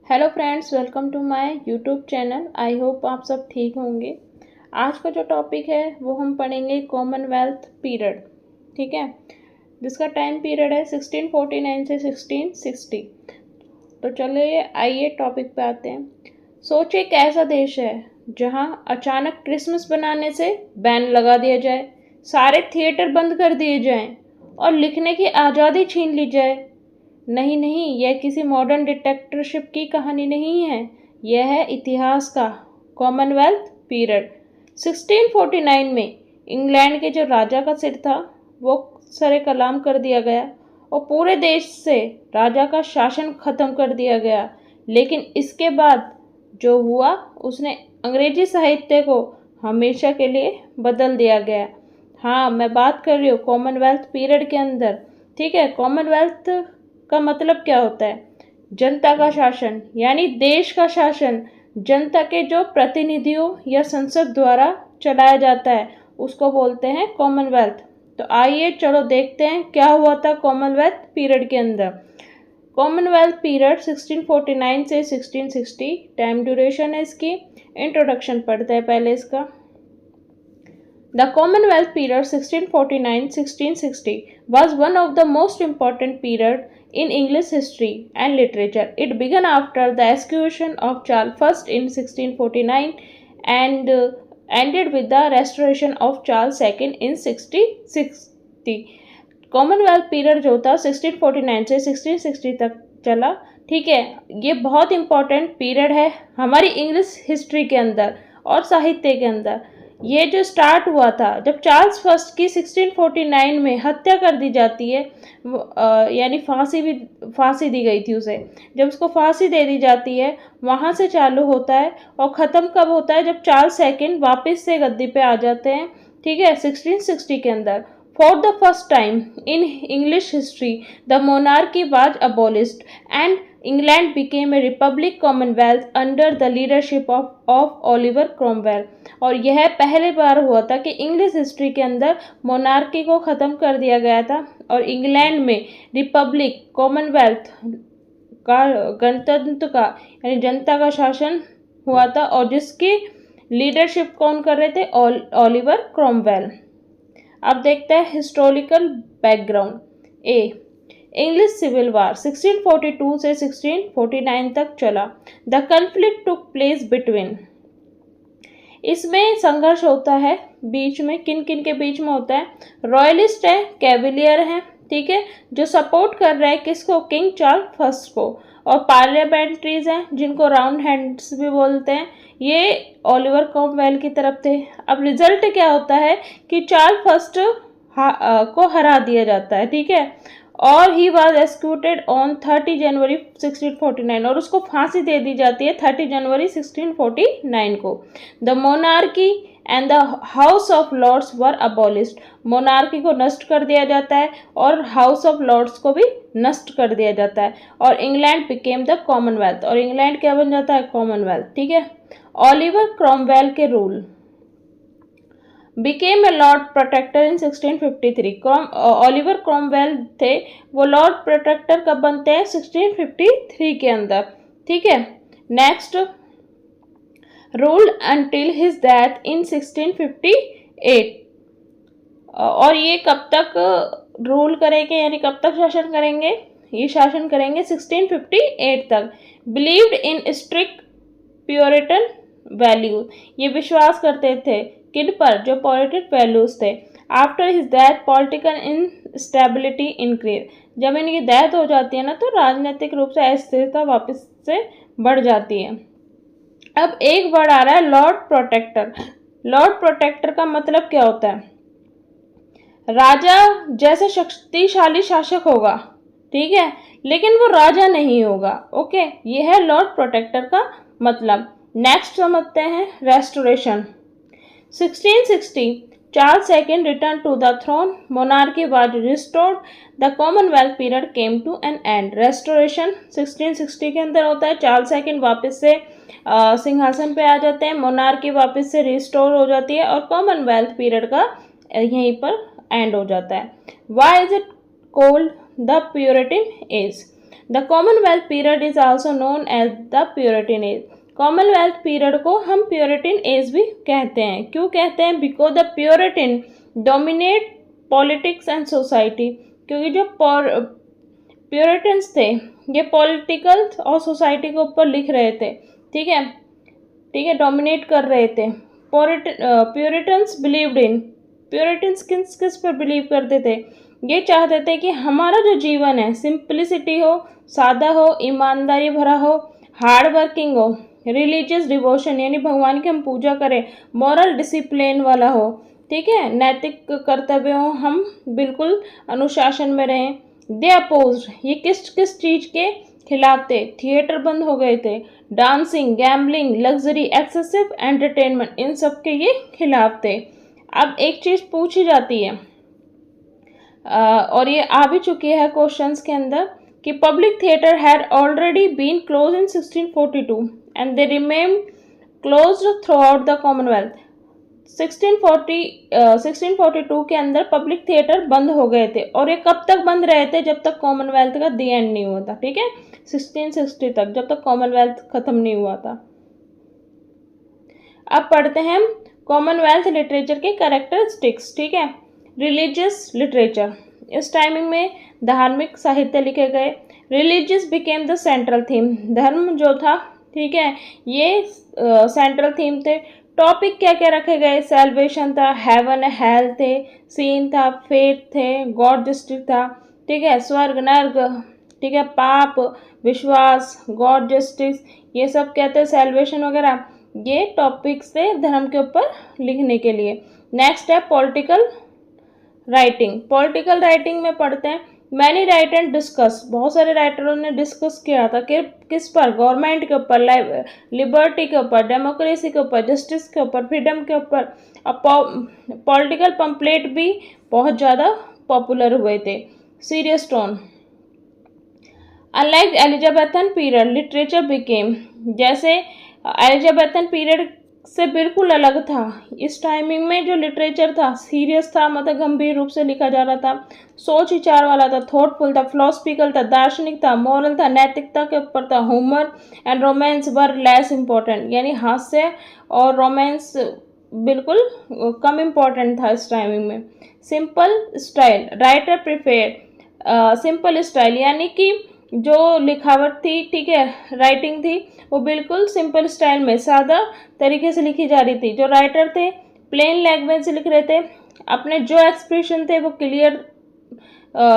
Hello friends, welcome to my YouTube channel. I hope आप सब ठीक होंगे। आज का जो टॉपिक है वो हम पढ़ेंगे कॉमनवेल्थ पीरियड। ठीक है, जिसका टाइम पीरियड है 1649 से 1660। तो चलिए आइए टॉपिक पे आते हैं। सोचिए एक ऐसा देश है जहां अचानक क्रिसमस बनाने से बैन लगा दिया जाए, सारे थिएटर बंद कर दिए जाएं और लिखने की आज़ादी छीन ली जाए। नहीं नहीं, यह किसी मॉडर्न डिक्टेटरशिप की कहानी नहीं है, यह है इतिहास का कॉमनवेल्थ पीरियड। 1649 में इंग्लैंड के जो राजा का सिर था वो सरे कलाम कर दिया गया और पूरे देश से राजा का शासन खत्म कर दिया गया। लेकिन इसके बाद जो हुआ उसने अंग्रेजी साहित्य को हमेशा के लिए बदल दिया गया। हाँ, मैं बात कर रही हूँ कॉमनवेल्थ पीरियड के अंदर। ठीक है, कॉमनवेल्थ का मतलब क्या होता है? जनता का शासन, यानी देश का शासन जनता के जो प्रतिनिधियों या संसद द्वारा चलाया जाता है उसको बोलते हैं कॉमनवेल्थ। तो आइए चलो देखते हैं क्या हुआ था कॉमनवेल्थ पीरियड के अंदर। कॉमनवेल्थ पीरियड 1649 से 1660 टाइम ड्यूरेशन है इसकी। इंट्रोडक्शन पढ़ते हैं पहले इसका। The Commonwealth period 1649-1660 was one of the most important period in English history and literature. It began after the execution of Charles I in 1649 and ended with the restoration of Charles II in 1660. Commonwealth period जो था 1649 से 1660 तक चला। ठीक है, ये बहुत important period है हमारी इंग्लिश हिस्ट्री के अंदर और साहित्य के अंदर। ये जो स्टार्ट हुआ था जब चार्ल्स फर्स्ट की 1649 में हत्या कर दी जाती है, यानी फांसी दी गई थी उसे। जब उसको फांसी दे दी जाती है वहाँ से चालू होता है और ख़त्म कब होता है? जब चार्ल्स सेकंड वापस से गद्दी पे आ जाते हैं। ठीक है, 1660 के अंदर। For the first time in English history, the monarchy was abolished and England became a republic commonwealth under the leadership of Oliver Cromwell। और यह पहले बार हुआ था कि इंग्लिश हिस्ट्री के अंदर मोनार्की को ख़त्म कर दिया गया था और इंग्लैंड में रिपब्लिक कॉमनवेल्थ का गणतंत्र का यानी जनता का शासन हुआ था और जिसकी लीडरशिप कौन कर रहे थे? Oliver Cromwell. अब देखते हैं हिस्टोरिकल बैकग्राउंड। ए, इंग्लिश सिविल वार 1642 से 1649 तक चला। The conflict took place between, इसमें संघर्ष होता है बीच में, किन किन के बीच में होता है? रॉयलिस्ट है, कैविलियर है, ठीक है, जो सपोर्ट कर रहे हैं किसको? किंग चार्ल्स फर्स्ट को। और पार्लियामेंट्रीज हैं जिनको राउंड हैंड्स भी बोलते हैं, ये ओलिवर क्रॉमवेल की तरफ थे। अब रिजल्ट क्या होता है कि चार्ल्स फर्स्ट को हरा दिया जाता है। ठीक है, और ही वॉज एक्सिक्यूटेड ऑन 30 जनवरी 1649 और उसको फांसी दे दी जाती है 30 जनवरी 1649 को। The monarchy and the House of Lords were abolished, monarchy को नष्ट कर दिया जाता है और हाउस ऑफ लॉर्ड्स को भी नष्ट कर दिया जाता है और इंग्लैंड बिकेम द कॉमनवेल्थ, और इंग्लैंड क्या बन जाता है? कॉमनवेल्थ। ठीक है, ओलिवर क्रॉमवेल के rule became a lord protector in 1653। Oliver Cromwell थे वो लॉर्ड प्रोटेक्टर कब बनते हैं? 1653 के अंदर। ठीक है, next rule until his death in 1658। और ये कब तक रूल करेंगे, यानी कब तक शासन करेंगे? ये शासन करेंगे 1658 तक। Believed in strict puritan values, ये विश्वास करते थे किन पर? जो पॉलिटिक वैल्यूज थे। After his death political instability increase, जब इनकी डेथ हो जाती है ना तो राजनीतिक रूप से अस्थिरता वापस से बढ़ जाती है। अब एक वर्ड आ रहा है लॉर्ड प्रोटेक्टर। लॉर्ड प्रोटेक्टर का मतलब क्या होता है? राजा जैसे शक्तिशाली शासक होगा, ठीक है, लेकिन वो राजा नहीं होगा। ओके, ये है लॉर्ड प्रोटेक्टर का मतलब। नेक्स्ट समझते हैं restoration. 1660 Charles II returned to the throne. Monarchy was restored. The Commonwealth period came to an end. Restoration 1660 के अंदर होता है। चार्ल्स सेकंड वापस से सिंहासन पे आ जाते हैं, मोनार्की वापस से रिस्टोर हो जाती है और कॉमनवेल्थ पीरियड का यहीं पर एंड हो जाता है। Why is it called the Puritan Age? The Commonwealth period is also known as the Puritan age. Commonwealth period को हम प्यूरिटन एज भी कहते हैं। क्यों कहते हैं? Because the Puritan dominate politics and society. क्योंकि जो प्यूरिटन्स थे ये पॉलिटिकल और सोसाइटी के ऊपर लिख रहे थे, ठीक है, ठीक है, डोमिनेट कर रहे थे। प्यूरिटन्स बिलीव्ड इन, प्यूरिटन्स किस किस पर बिलीव करते थे? ये चाहते थे कि हमारा जो जीवन है सिंप्लिसिटी हो, सादा हो, ईमानदारी भरा हो, हार्ड वर्किंग हो, रिलीजियस डिवोशन यानी भगवान की हम पूजा करें, मॉरल डिसिप्लिन वाला हो, ठीक है, नैतिक कर्तव्य हो, हम बिल्कुल अनुशासन में रहें। दे अपोज, ये किस किस चीज़ के खिलाफ थे? थिएटर बंद हो गए थे, dancing, gambling, luxury, excessive entertainment, इन सब के ये खिलाफ थे। अब एक चीज़ पूछी जाती है और ये आ भी चुकी है क्वेश्चंस के अंदर कि public theatre had already been close in 1642 and they remain closed throughout the commonwealth. 1642 के अंदर पब्लिक थिएटर बंद हो गए थे और ये कब तक बंद रहे थे? जब तक कॉमनवेल्थ का दी एंड नहीं हुआ था, ठीक है, 1660 तक, जब तक कॉमनवेल्थ खत्म नहीं हुआ था। अब पढ़ते हैं हम कॉमनवेल्थ लिटरेचर के कैरेक्टरिस्टिक्स, ठीक है। रिलीजियस लिटरेचर, इस टाइमिंग में धार्मिक साहित्य लिखे गए। Religious became the central theme, धर्म जो था, ठीक है, ये सेंट्रल थीम थे। टॉपिक क्या क्या रखे गए? सेल्वेशन था, हेवन हेल थे, सीन था, फेथ थे, गॉड जस्टिस था, ठीक है, स्वर्ग नर्क, ठीक है, पाप, विश्वास, गॉड जस्टिस, ये सब कहते हैं सेल्वेशन वगैरह, ये टॉपिक्स थे धर्म के ऊपर लिखने के लिए। नेक्स्ट है पॉलिटिकल राइटिंग। पॉलिटिकल राइटिंग में पढ़ते हैं मैनी राइटर डिस्कस, बहुत सारे राइटरों ने डिस्कस किया था कि किस पर? गवर्नमेंट के ऊपर, लिबर्टी के ऊपर, डेमोक्रेसी के ऊपर, जस्टिस के ऊपर, फ्रीडम के ऊपर। अब पॉलिटिकल पम्पलेट भी बहुत ज़्यादा पॉपुलर हुए थे। Serious tone, unlike Elizabethan period literature became, जैसे एलिजाबेथन पीरियड से बिल्कुल अलग था। इस टाइमिंग में जो लिटरेचर था सीरियस था, मतलब गंभीर रूप से लिखा जा रहा था, सोच विचार वाला था, थॉटफुल था, फिलोसफिकल था, दार्शनिक था, मॉरल था, नैतिकता के ऊपर था। Humour and romance were less important, यानी हास्य और रोमांस बिल्कुल कम इम्पोर्टेंट था इस टाइमिंग में। Simple style, writer prefer simple style, यानी कि जो लिखावट थी, ठीक है, राइटिंग थी, वो बिल्कुल सिंपल स्टाइल में सादा तरीके से लिखी जा रही थी। जो राइटर थे प्लेन लैंग्वेज से लिख रहे थे, अपने जो एक्सप्रेशन थे वो क्लियर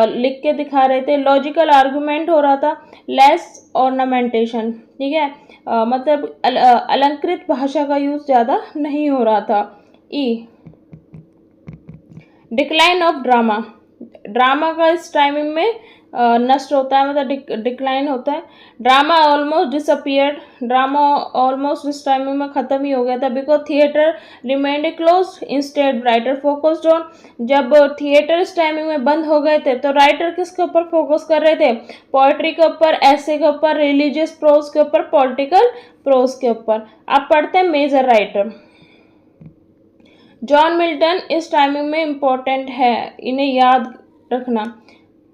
लिख के दिखा रहे थे। लॉजिकल आर्गुमेंट हो रहा था, लेस ऑर्नामेंटेशन, ठीक है, मतलब अलंकृत भाषा का यूज ज़्यादा नहीं हो रहा था। ई डिक्लाइन ऑफ ड्रामा, ड्रामा का इस टाइमिंग में नष्ट होता है, मतलब डिक्लाइन होता है। Drama almost disappeared, drama almost इस टाइमिंग में ख़त्म ही हो गया था। Because theatre remained close, instead writer focused on, जब थिएटर इस टाइमिंग में बंद हो गए थे तो राइटर किसके ऊपर फोकस कर रहे थे? पोएट्री के ऊपर, ऐसे के ऊपर, रिलीजियस प्रोज के ऊपर, पॉलिटिकल प्रोज के ऊपर। अब पढ़ते हैं मेजर राइटर। जॉन मिल्टन इस टाइमिंग में इम्पोर्टेंट है, इन्हें याद रखना।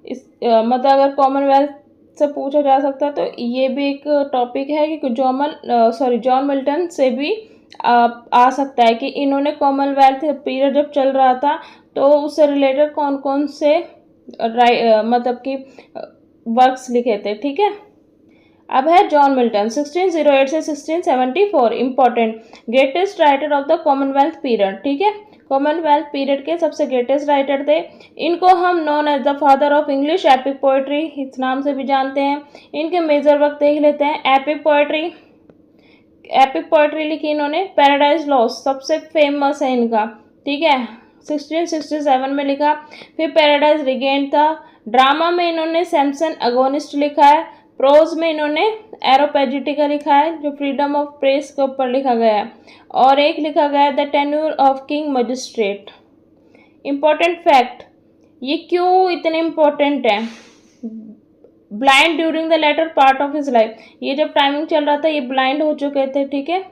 इस मतलब अगर कॉमनवेल्थ से पूछा जा सकता है तो ये भी एक टॉपिक है कि जॉन मिल्टन से भी आ सकता है कि इन्होंने कॉमनवेल्थ पीरियड जब चल रहा था तो उससे रिलेटेड कौन कौन से मतलब कि वर्क्स लिखे थे, ठीक है। अब है जॉन मिल्टन 1608 से 1674, important, greatest writer of the Commonwealth period, ठीक है, कॉमनवेल्थ पीरियड के सबसे ग्रेटेस्ट राइटर थे। इनको हम known as the father of English epic poetry इस नाम से भी जानते हैं। इनके मेजर वर्क देख लेते हैं। एपिक पोएट्री लिखी इन्होंने। पैराडाइज लॉस्ट सबसे फेमस है इनका, ठीक है, 1667 में लिखा। फिर पैराडाइज रिगेंड था। ड्रामा में इन्होंने सैमसन अगोनिस्ट लिखा है। प्रोज में इन्होंने एरोपैजिटिका लिखा है जो फ्रीडम ऑफ प्रेस के ऊपर लिखा गया है, और एक लिखा गया है the tenure of king magistrate. Important fact, ये क्यों इतने इम्पोर्टेंट है? Blind during the latter part of his life, ये जब टाइमिंग चल रहा था ये ब्लाइंड हो चुके थे, ठीक है।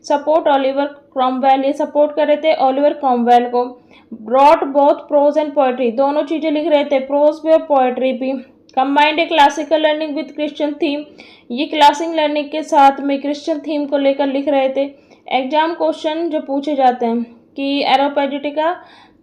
सपोर्ट ओलिवर क्रॉमवेल, ये सपोर्ट कर रहे थे ओलिवर क्रॉमवेल को। Brought both prose and poetry, दोनों चीज़ें लिख रहे थे, प्रोज भी और पोएट्री भी। Combined A classical learning with Christian theme, ये क्लासिक लर्निंग के साथ में क्रिश्चियन थीम को लेकर लिख रहे थे। एग्जाम क्वेश्चन जो पूछे जाते हैं कि एरोपेजिटिका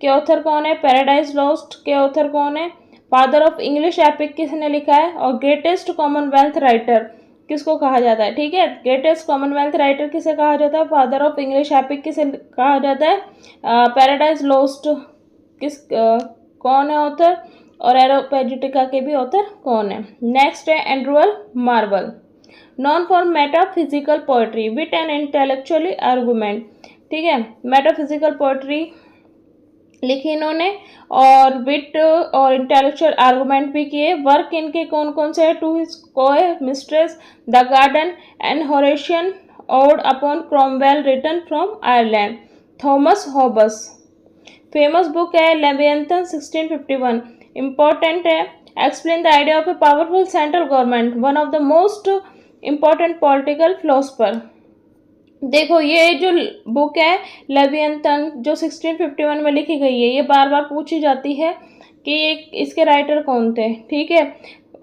के ऑथर कौन है, पैराडाइज लॉस्ट के ऑथर कौन है, फादर ऑफ इंग्लिश एपिक किसने लिखा है, और ग्रेटेस्ट कॉमनवेल्थ राइटर किसको कहा जाता है। ठीक है, ग्रेटेस्ट कॉमनवेल्थ राइटर किसे कहा जाता है, फादर ऑफ इंग्लिश एपिक किसे कहा जाता है, पैराडाइज लॉस्ट कौन है ऑथर, और एरोपेजिटिका के भी ऑथर कौन है। नेक्स्ट है Andrew Marvell, known for metaphysical poetry wit and intellectually argument. ठीक है, मेटाफिजिकल पोएट्री लिखी इन्होंने और विट और इंटेलेक्चुअल आर्गूमेंट भी किए। वर्क इनके कौन कौन से है, to his coy mistress, the garden and Horatian ode upon Cromwell written from Ireland, Thomas Hobbes. Famous book है लेवियंथन 1651, इम्पॉर्टेंट है। Explain the idea of a powerful central government, one of the most important political philosopher. देखो ये जो book है लेवियंथन जो 1651 में लिखी गई है, ये बार बार पूछी जाती है कि ये इसके राइटर कौन थे। ठीक है,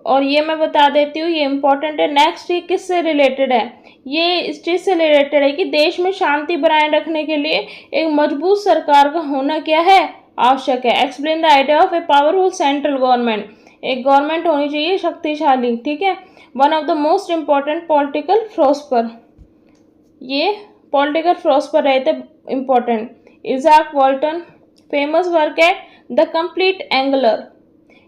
और ये मैं बता देती हूँ, ये इम्पोर्टेंट है। नेक्स्ट ये किससे रिलेटेड है, ये इस चीज़ से रिलेटेड है कि देश में शांति बनाए रखने के लिए एक मजबूत सरकार का होना क्या है, आवश्यक है। Explain the idea of a powerful central government, एक गवर्नमेंट होनी चाहिए शक्तिशाली। ठीक है, one of the most important political philosopher, ये पॉलिटिकल फिलोसफर रहे थे important. Izaak Walton, famous work है the complete angler,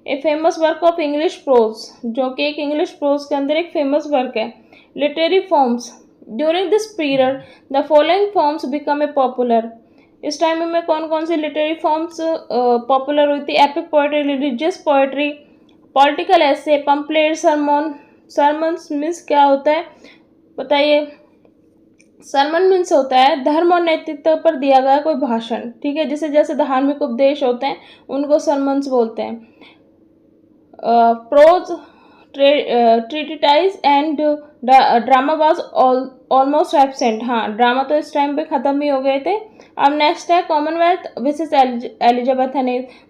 a famous work of English prose, जो कि एक इंग्लिश प्रोज के अंदर एक फेमस वर्क है। Literary forms, during this period the following forms become a popular, इस टाइम में कौन कौन सी लिटरेरी फॉर्म्स पॉपुलर हुई थी, epic poetry, religious poetry, political essay, pamphlet, sermon. Sermon means क्या होता है बताइए, सरमन मीन्स होता है धर्म और नैतिकता पर दिया गया कोई भाषण। ठीक है, जैसे जैसे धार्मिक उपदेश होते हैं उनको सरमन्स बोलते हैं। Prose, treatise and drama was almost absent, हाँ ड्रामा तो इस टाइम पे ख़त्म ही हो गए थे। अब नेक्स्ट है कॉमनवेल्थ वर्सेस एलिजाबेथन,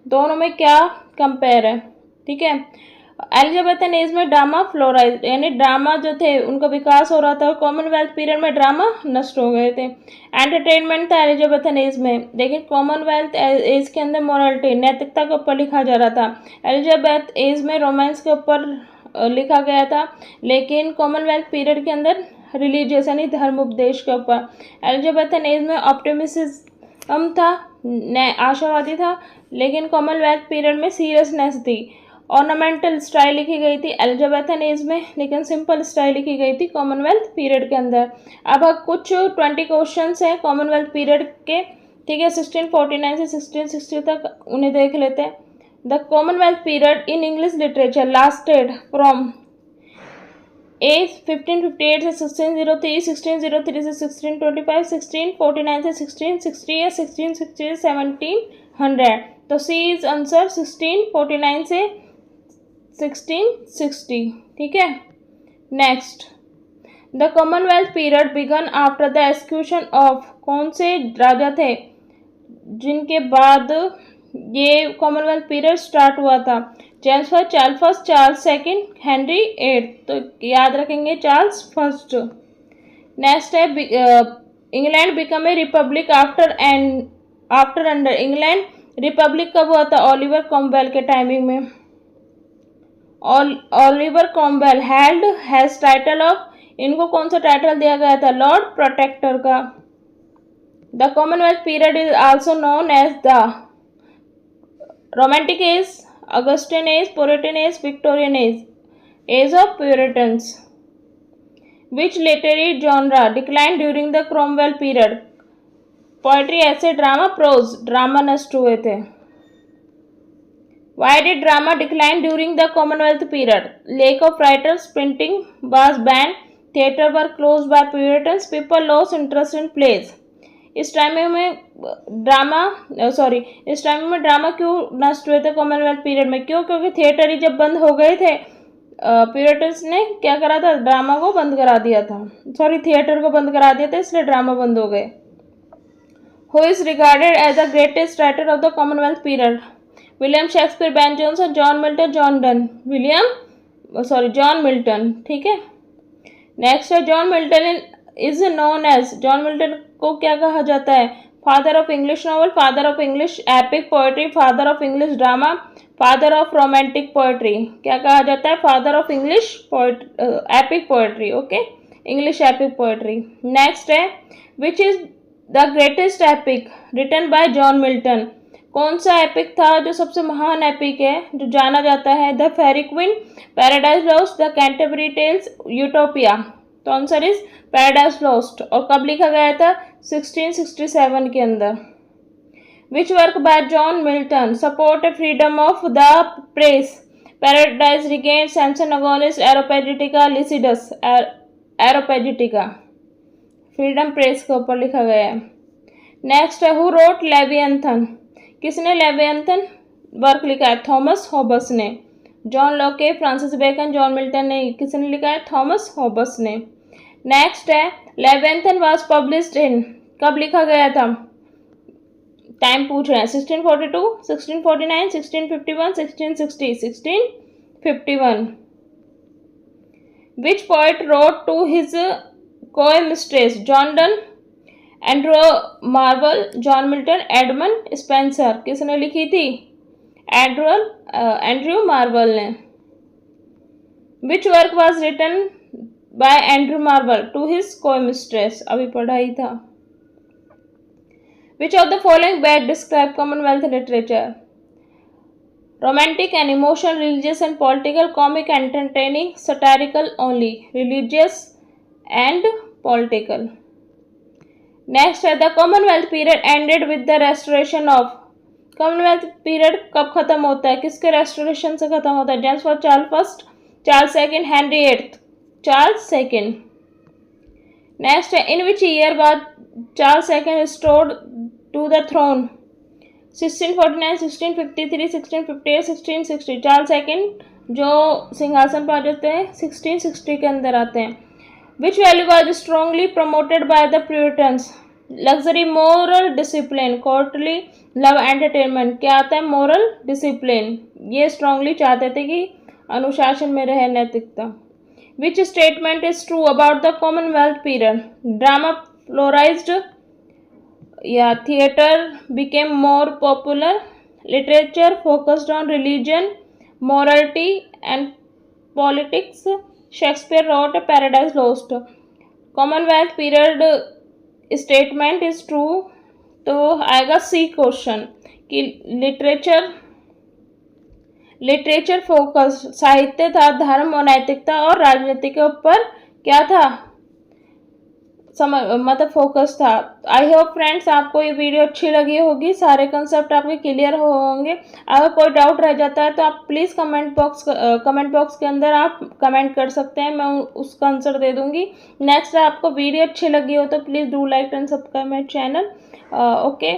दोनों में क्या कंपेयर है। ठीक है, एलिजाबेथन एज में ड्रामा फ्लोराइज, यानी ड्रामा जो थे उनका विकास हो रहा था, और कॉमनवेल्थ पीरियड में ड्रामा नष्ट हो गए थे। एंटरटेनमेंट था एलिजाबेथन एज में, लेकिन कॉमनवेल्थ एज के अंदर मोरालिटी, नैतिकता के ऊपर लिखा जा रहा था। एलिजाबेथ एज में रोमांस के ऊपर लिखा गया था, लेकिन कॉमनवेल्थ पीरियड के अंदर रिलीजियस यानी धर्म उपदेश के ऊपर। एलिजाबेथन एज में ऑप्टिमिज्म था, आशावादी था, लेकिन कॉमनवेल्थ पीरियड में सीरियसनेस थी। ऑर्नामेंटल स्टाइल लिखी गई थी एलिजाबेथन एज में, लेकिन सिंपल स्टाइल लिखी गई थी कॉमनवेल्थ पीरियड के अंदर। अब कुछ 20 क्वेश्चंस हैं कॉमनवेल्थ पीरियड के। ठीक है, 1649 से 1660 तक उन्हें देख लेते हैं। The Commonwealth period in English literature lasted from 1558 से 1603, 1603 से 1625, 1649 से 1660 या 1660 से 1700। तो सी इज आंसर 1649 से 1660। ठीक है, next the Commonwealth period began after the execution of, कौन से राजा थे जिनके बाद ये कॉमनवेल्थ पीरियड स्टार्ट हुआ था। James first, Charles first, Charles second, Henry eight, तो याद रखेंगे चार्ल्स फर्स्ट। नेक्स्ट है England become a republic after under, England republic कब हुआ था, ओलिवर क्रॉमवेल के टाइमिंग में। Oliver Cromwell has title of, इनको कौन सा टाइटल दिया गया था, लॉर्ड प्रोटेक्टर का। The Commonwealth period is also known as the romantic age, Augustan age, Puritan age, Victorian age, age of Puritans. Which literary genre decline during the Cromwell period, poetry, ऐसे, drama, pros, drama नष्ट हुए थे। Why did drama decline during the Commonwealth period? Lack of writers, printing was banned, theatre were closed by Puritans, people lost interest in plays. इस time में drama क्यों नष्ट हुए थे कॉमनवेल्थ पीरियड में, क्यों, क्योंकि थिएटर ही जब बंद हो गए थे, प्यूरिटन्स ने क्या करा था, ड्रामा को बंद करा दिया था, थिएटर को बंद करा दिया था, इसलिए ड्रामा बंद हो गए। Who is regarded as the greatest writer of the Commonwealth period? William Shakespeare, Ben Jonson, John Milton, John Donne. John Milton, ठीक है। नेक्स्ट है John Milton is known as, John Milton को क्या कहा जाता है? Father of English novel, father of English epic poetry, father of English drama, father of romantic poetry. क्या कहा जाता है? Father of English epic poetry, okay, English epic poetry. Next है which is the greatest epic written by John Milton. कौन सा epic था जो सबसे महान एपिक है, जो जाना जाता है? The Faerie Queene, Paradise Lost, the Canterbury Tales, Utopia. तो आंसर इज पैराडाइज लॉस्ट। और कब लिखा गया था? 1667 के अंदर। Which work by John Milton support freedom of the press? Paradise Regained, Samson Agonistes, Areopagitica, Lycidas. Areopagitica, freedom press के ऊपर लिखा गया है। नेक्स्ट है हु रोट लेवियंथन। किसने लेवियंथन वर्क लिखा है? थॉमस हॉबस ने। John Locke, Francis Bacon, John Milton ने। किसने लिखा है? थॉमस हॉबस ने। नेक्स्ट है लेवियंथन वाज पब्लिश्ड इन, कब लिखा गया था? टाइम पूछ रहे हैं। 1642, 1649, 1651, 1660। 1651। Which poet wrote to his coy mistress? John Donne, Andrew Marvell, John Milton, Edmund Spenser. किसने लिखी थी? एंड्रू मार्वल ने। Which work was written by Andrew Marvell to his coy mistress? अभी पढ़ा ही था। Which of the following best describe Commonwealth literature? Romantic and emotional, religious and political, comic, entertaining, satirical only. Religious and political. Next है the Commonwealth period ended with the restoration of. Commonwealth period कब खत्म होता है? किसके restoration से खत्म होता है? James first, Charles first, Charles second, Henry eighth, Charles second. Next है इन विच ईयर बाद Charles second restored to the throne? 1649, 1653, 1658, 1660। Charles second जो सिंहासन पर आ जाते हैं 1660 के अंदर आते हैं। Which value was strongly promoted by the Puritans? Luxury, moral discipline, courtly love, entertainment। क्या आता है? moral discipline। ये strongly चाहते थे कि अनुशासन में रहे, नैतिकता। Which statement is true about the Commonwealth period? Drama flourished या theatre became more popular, literature focused on religion, morality and politics, Shakespeare wrote Paradise Lost. Commonwealth period statement is true, तो आएगा सी क्वेश्चन कि literature focus, साहित्य था धर्म और नैतिकता और राजनीति के ऊपर क्या था? मतलब फोकस था। आई होप फ्रेंड्स आपको ये वीडियो अच्छी लगी होगी, सारे कंसेप्ट आपके क्लियर होंगे। अगर कोई डाउट रह जाता है तो आप प्लीज़ कमेंट बॉक्स के अंदर आप कमेंट कर सकते हैं, मैं उसका आंसर दे दूंगी। नेक्स्ट आपको वीडियो अच्छी लगी हो तो please do like and subscribe my channel. Okay.